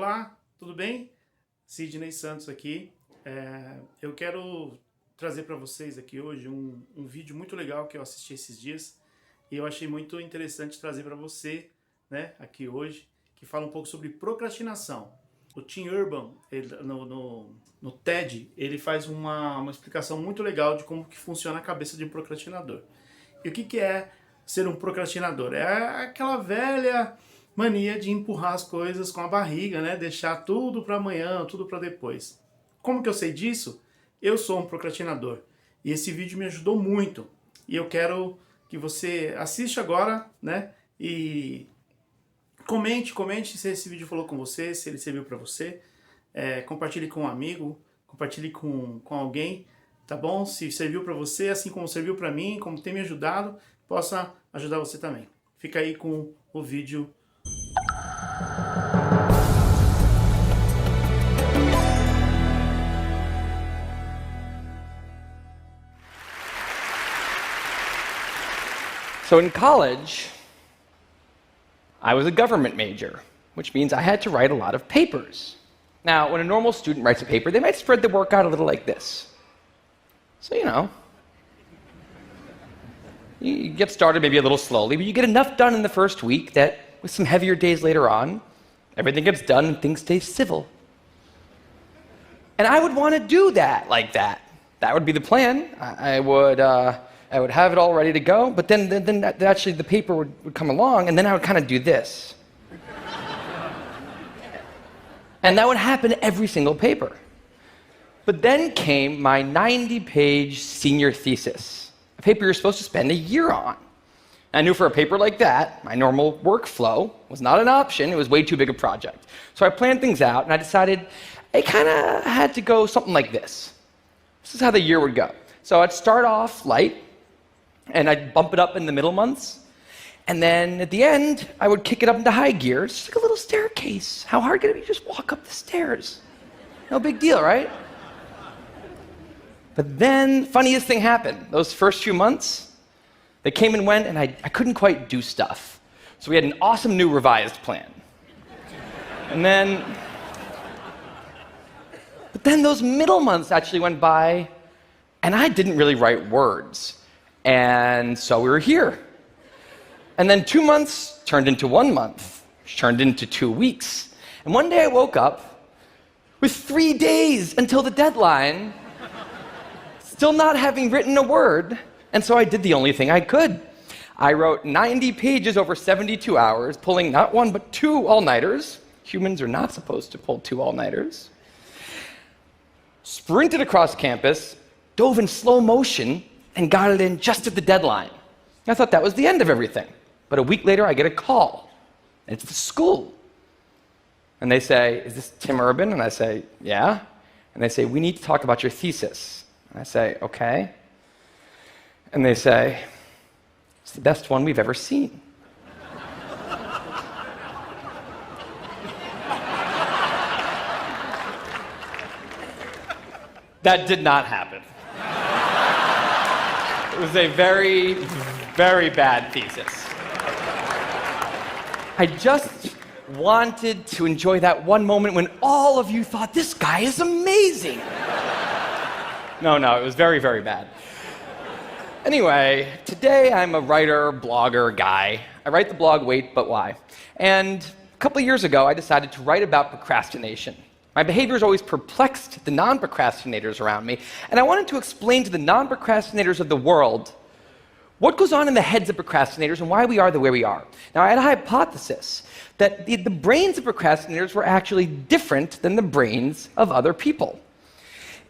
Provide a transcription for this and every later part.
Olá, tudo bem? Sidnei Santos aqui. Eu quero trazer para vocês aqui hoje um vídeo muito legal que eu assisti esses dias e eu achei muito interessante trazer para você, né, aqui hoje, que fala um pouco sobre procrastinação. O Tim Urban, no TED, ele faz uma explicação muito legal de como que funciona a cabeça de um procrastinador. E o que é ser um procrastinador? É aquela velha mania de empurrar as coisas com a barriga, né? Deixar tudo para amanhã, tudo para depois. Como que eu sei disso? Eu sou um procrastinador e esse vídeo me ajudou muito. E eu quero que você assista agora, né? E comente se esse vídeo falou com você, se ele serviu para você. Compartilhe com um amigo, compartilhe com alguém, tá bom? Se serviu para você, assim como serviu para mim, como tem me ajudado, possa ajudar você também. Fica aí com o vídeo. So in college, I was a government major, which means I had to write a lot of papers. Now, when a normal student writes a paper, they might spread the work out a little like this. So, you get started maybe a little slowly, but you get enough done in the first week that with some heavier days later on, everything gets done and things stay civil. And I would want to do that like that. That would be the plan. I would have it all ready to go, but then actually the paper would come along, and then I would kind of do this. And that would happen every single paper. But then came my 90-page senior thesis, a paper you're supposed to spend a year on. I knew for a paper like that, my normal workflow was not an option. It was way too big a project. So I planned things out, and I decided I kind of had to go something like this. This is how the year would go. So I'd start off light, and I'd bump it up in the middle months. And then at the end, I would kick it up into high gear. It's just like a little staircase. How hard could it be to just walk up the stairs? No big deal, right? But then, funniest thing happened. Those first few months, they came and went, and I couldn't quite do stuff. So we had an awesome new revised plan. But then those middle months actually went by, and I didn't really write words. And so we were here. And then 2 months turned into 1 month, which turned into 2 weeks. And one day I woke up with 3 days until the deadline, still not having written a word, and so I did the only thing I could. I wrote 90 pages over 72 hours, pulling not one but 2 all-nighters. Humans are not supposed to pull 2 all-nighters. Sprinted across campus, dove in slow motion, and got it in just at the deadline. I thought that was the end of everything. But a week later, I get a call. It's the school. And they say, "Is this Tim Urban?" And I say, "Yeah." And they say, "We need to talk about your thesis." And I say, "Okay." And they say, "It's the best one we've ever seen." That did not happen. It was a very, very bad thesis. I just wanted to enjoy that one moment when all of you thought, "This guy is amazing." No, it was very, very bad. Anyway, today I'm a writer, blogger guy. I write the blog Wait, But Why? And a couple of years ago, I decided to write about procrastination. My behavior has always perplexed the non-procrastinators around me, and I wanted to explain to the non-procrastinators of the world what goes on in the heads of procrastinators and why we are the way we are. Now, I had a hypothesis that the brains of procrastinators were actually different than the brains of other people.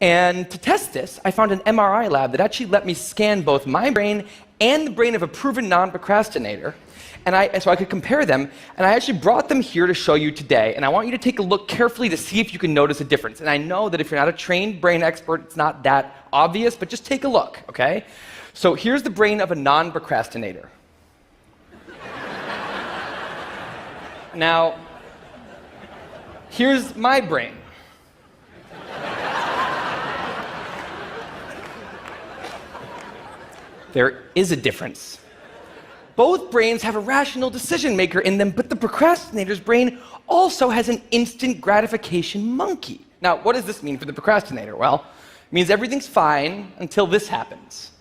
And to test this, I found an MRI lab that actually let me scan both my brain and the brain of a proven non-procrastinator, so I could compare them, and I actually brought them here to show you today, and I want you to take a look carefully to see if you can notice a difference. And I know that if you're not a trained brain expert, it's not that obvious, but just take a look, okay? So here's the brain of a non-procrastinator. Now, here's my brain. There is a difference. both brains have a rational decision maker in them, but the procrastinator's brain also has an instant gratification monkey. Now, what does this mean for the procrastinator? Well, it means everything's fine until this happens.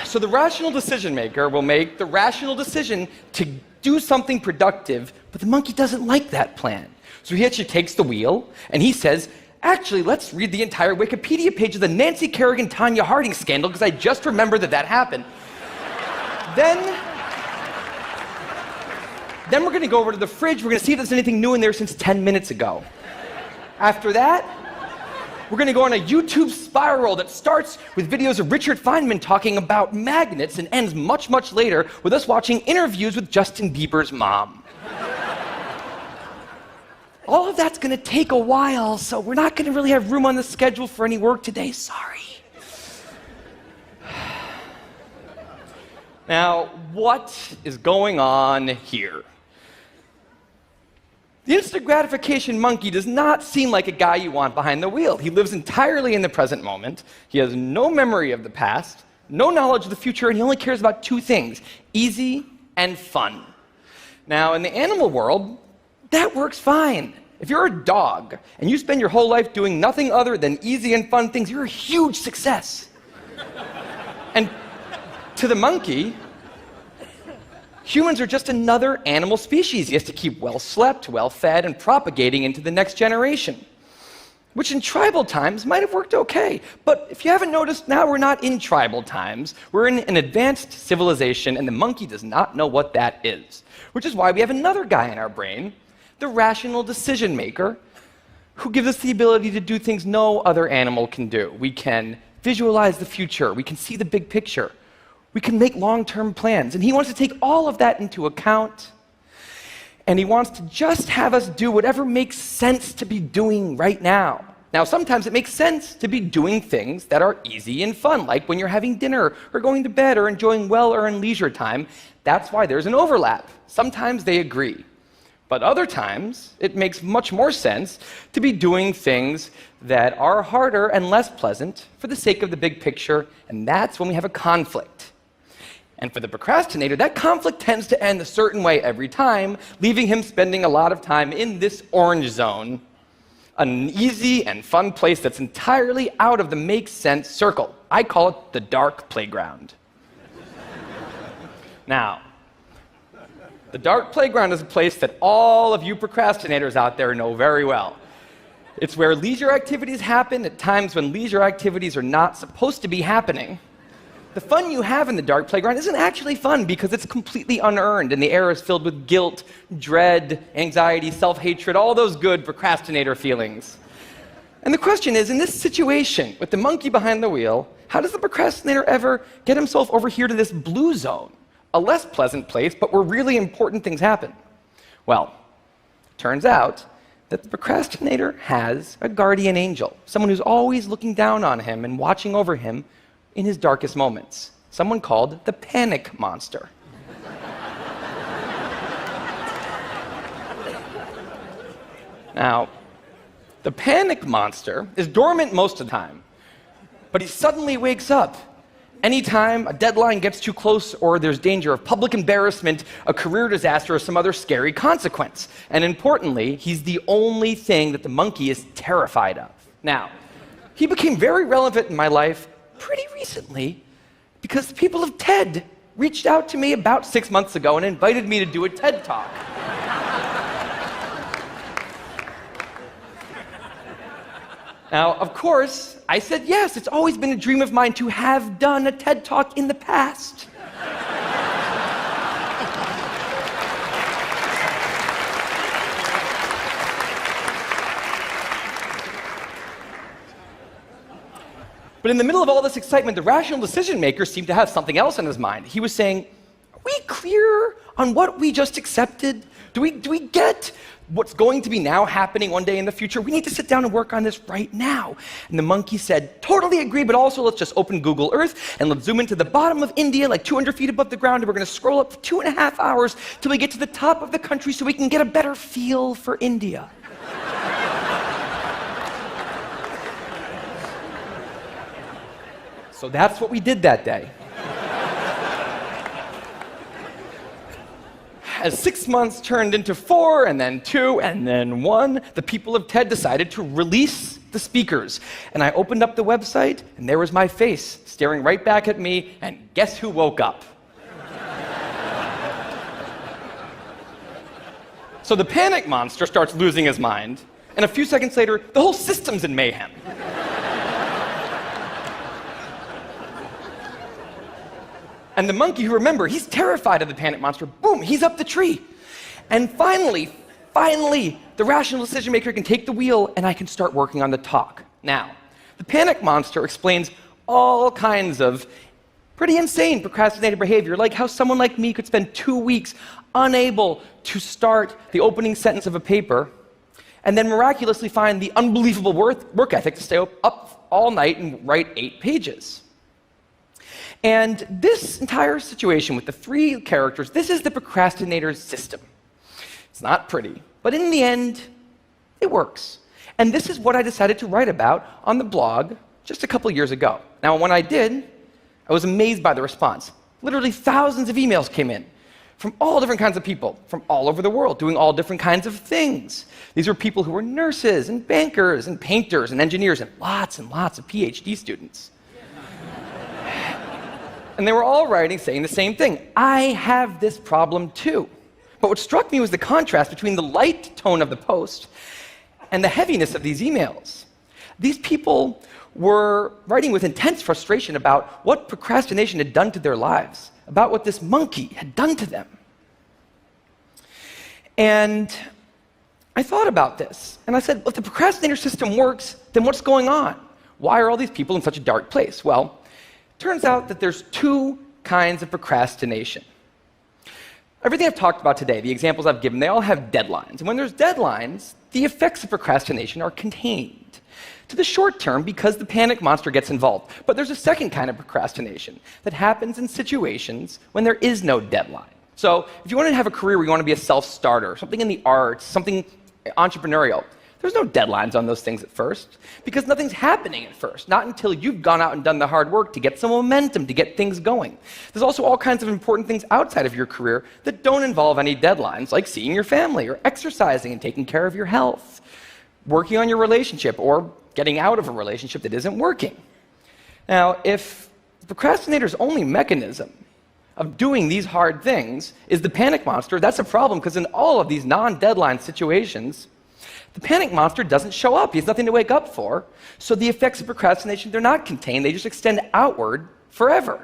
So the rational decision maker will make the rational decision to do something productive, but the monkey doesn't like that plan. So he actually takes the wheel and he says, actually, let's read the entire Wikipedia page of the Nancy Kerrigan-Tanya Harding scandal because I just remembered that happened. Then we're going to go over to the fridge. We're going to see if there's anything new in there since 10 minutes ago. After that, we're going to go on a YouTube spiral that starts with videos of Richard Feynman talking about magnets and ends much, much later with us watching interviews with Justin Bieber's mom. All of that's going to take a while, so we're not going to really have room on the schedule for any work today. Sorry. Now, what is going on here? The instant gratification monkey does not seem like a guy you want behind the wheel. He lives entirely in the present moment. He has no memory of the past, no knowledge of the future, and he only cares about two things: easy and fun. Now, in the animal world, that works fine. If you're a dog and you spend your whole life doing nothing other than easy and fun things, you're a huge success. And to the monkey, humans are just another animal species. He has to keep well slept, well fed, and propagating into the next generation, which in tribal times might have worked okay. But if you haven't noticed, now we're not in tribal times. We're in an advanced civilization, and the monkey does not know what that is, which is why we have another guy in our brain, the rational decision maker, who gives us the ability to do things no other animal can do. We can visualize the future. We can see the big picture. We can make long-term plans. And he wants to take all of that into account, and he wants to just have us do whatever makes sense to be doing right now. Now, sometimes it makes sense to be doing things that are easy and fun, like when you're having dinner or going to bed or enjoying well-earned leisure time. That's why there's an overlap. Sometimes they agree. But other times, it makes much more sense to be doing things that are harder and less pleasant for the sake of the big picture, and that's when we have a conflict. And for the procrastinator, that conflict tends to end a certain way every time, leaving him spending a lot of time in this orange zone, an easy and fun place that's entirely out of the make sense circle. I call it the dark playground. Now, the dark playground is a place that all of you procrastinators out there know very well. It's where leisure activities happen at times when leisure activities are not supposed to be happening. The fun you have in the dark playground isn't actually fun because it's completely unearned, and the air is filled with guilt, dread, anxiety, self-hatred, all those good procrastinator feelings. And the question is, in this situation, with the monkey behind the wheel, how does the procrastinator ever get himself over here to this blue zone? A less pleasant place, but where really important things happen. Well, turns out that the procrastinator has a guardian angel, someone who's always looking down on him and watching over him in his darkest moments, someone called the panic monster. Now, the panic monster is dormant most of the time, but he suddenly wakes up anytime a deadline gets too close or there's danger of public embarrassment, a career disaster, or some other scary consequence. And importantly, he's the only thing that the monkey is terrified of. Now, he became very relevant in my life pretty recently because the people of TED reached out to me about 6 months ago and invited me to do a TED Talk. Now, of course, I said yes. It's always been a dream of mine to have done a TED Talk in the past. But in the middle of all this excitement, the rational decision maker seemed to have something else in his mind. He was saying, are we clear on what we just accepted? Do we get what's going to be now happening one day in the future? We need to sit down and work on this right now. And the monkey said, totally agree, but also let's just open Google Earth and let's zoom into the bottom of India, like 200 feet above the ground, and we're going to scroll up for 2.5 hours till we get to the top of the country so we can get a better feel for India. So that's what we did that day. as 6 months turned into 4, and then 2, and then 1, the people of TED decided to release the speakers. And I opened up the website, and there was my face staring right back at me, and guess who woke up? So the panic monster starts losing his mind, and a few seconds later, the whole system's in mayhem. And the monkey, who, remember, he's terrified of the panic monster, boom, he's up the tree. And finally, the rational decision maker can take the wheel, and I can start working on the talk. Now, the panic monster explains all kinds of pretty insane procrastinator behavior, like how someone like me could spend 2 weeks unable to start the opening sentence of a paper, and then miraculously find the unbelievable work ethic to stay up all night and write 8 pages. And this entire situation with the 3 characters, this is the procrastinator's system. It's not pretty, but in the end, it works. And this is what I decided to write about on the blog just a couple years ago. Now, when I did, I was amazed by the response. Literally thousands of emails came in from all different kinds of people, from all over the world, doing all different kinds of things. These were people who were nurses and bankers and painters and engineers and lots of PhD students. And they were all writing saying the same thing. I have this problem too. But what struck me was the contrast between the light tone of the post and the heaviness of these emails. These people were writing with intense frustration about what procrastination had done to their lives, about what this monkey had done to them. And I thought about this, and I said, if the procrastinator system works, then what's going on? Why are all these people in such a dark place? Well, turns out that there's 2 kinds of procrastination. Everything I've talked about today, the examples I've given, they all have deadlines. And when there's deadlines, the effects of procrastination are contained to the short term because the panic monster gets involved. But there's a second kind of procrastination that happens in situations when there is no deadline. So if you want to have a career where you want to be a self-starter, something in the arts, something entrepreneurial, there's no deadlines on those things at first, because nothing's happening at first, not until you've gone out and done the hard work to get some momentum, to get things going. There's also all kinds of important things outside of your career that don't involve any deadlines, like seeing your family, or exercising and taking care of your health, working on your relationship, or getting out of a relationship that isn't working. Now, if the procrastinator's only mechanism of doing these hard things is the panic monster, that's a problem, because in all of these non-deadline situations, the panic monster doesn't show up. He has nothing to wake up for. So the effects of procrastination, they're not contained. They just extend outward forever.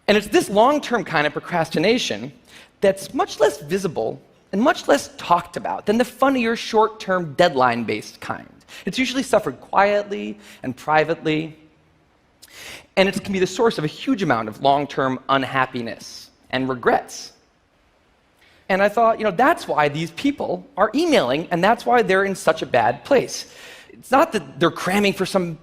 And it's this long-term kind of procrastination that's much less visible and much less talked about than the funnier, short-term, deadline-based kind. It's usually suffered quietly and privately, and it can be the source of a huge amount of long-term unhappiness and regrets. And I thought, that's why these people are emailing, and that's why they're in such a bad place. It's not that they're cramming for some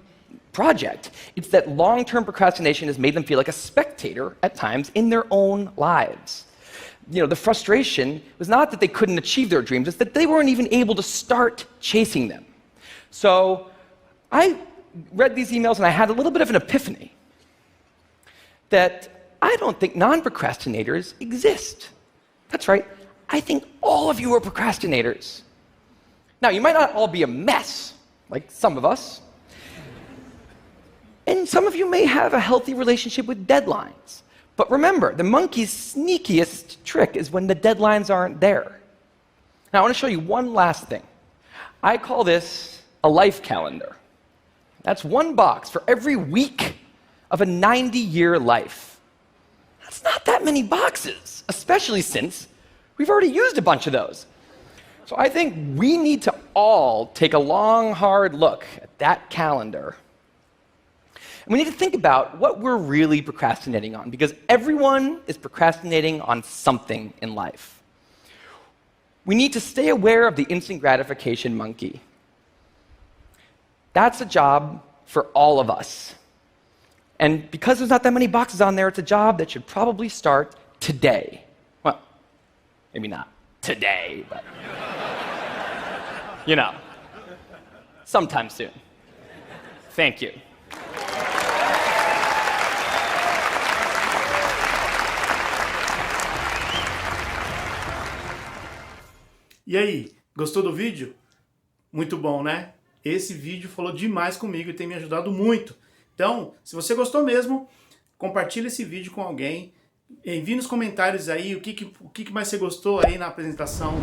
project. It's that long-term procrastination has made them feel like a spectator at times in their own lives. The frustration was not that they couldn't achieve their dreams, it's that they weren't even able to start chasing them. So I read these emails, and I had a little bit of an epiphany that I don't think non-procrastinators exist. That's right. I think all of you are procrastinators. Now, you might not all be a mess, like some of us. And some of you may have a healthy relationship with deadlines. But remember, the monkey's sneakiest trick is when the deadlines aren't there. Now, I want to show you one last thing. I call this a life calendar. That's 1 box for every week of a 90-year life. That's not that many boxes, especially since we've already used a bunch of those. So I think we need to all take a long, hard look at that calendar. And we need to think about what we're really procrastinating on, because everyone is procrastinating on something in life. We need to stay aware of the instant gratification monkey. That's a job for all of us. And because there's not that many boxes on there, it's a job that should probably start today. Well, maybe not today, but sometime soon. Thank you. E aí, gostou do vídeo? Muito bom, né? Esse vídeo falou demais comigo e tem me ajudado muito. Então, se você gostou mesmo, compartilha esse vídeo com alguém. Envie nos comentários aí o que mais você gostou aí na apresentação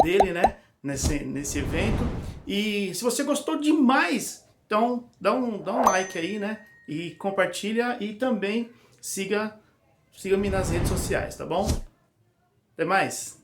dele, né? Nesse evento. E se você gostou demais, então dá um like aí, né? E compartilha e também siga-me nas redes sociais, tá bom? Até mais!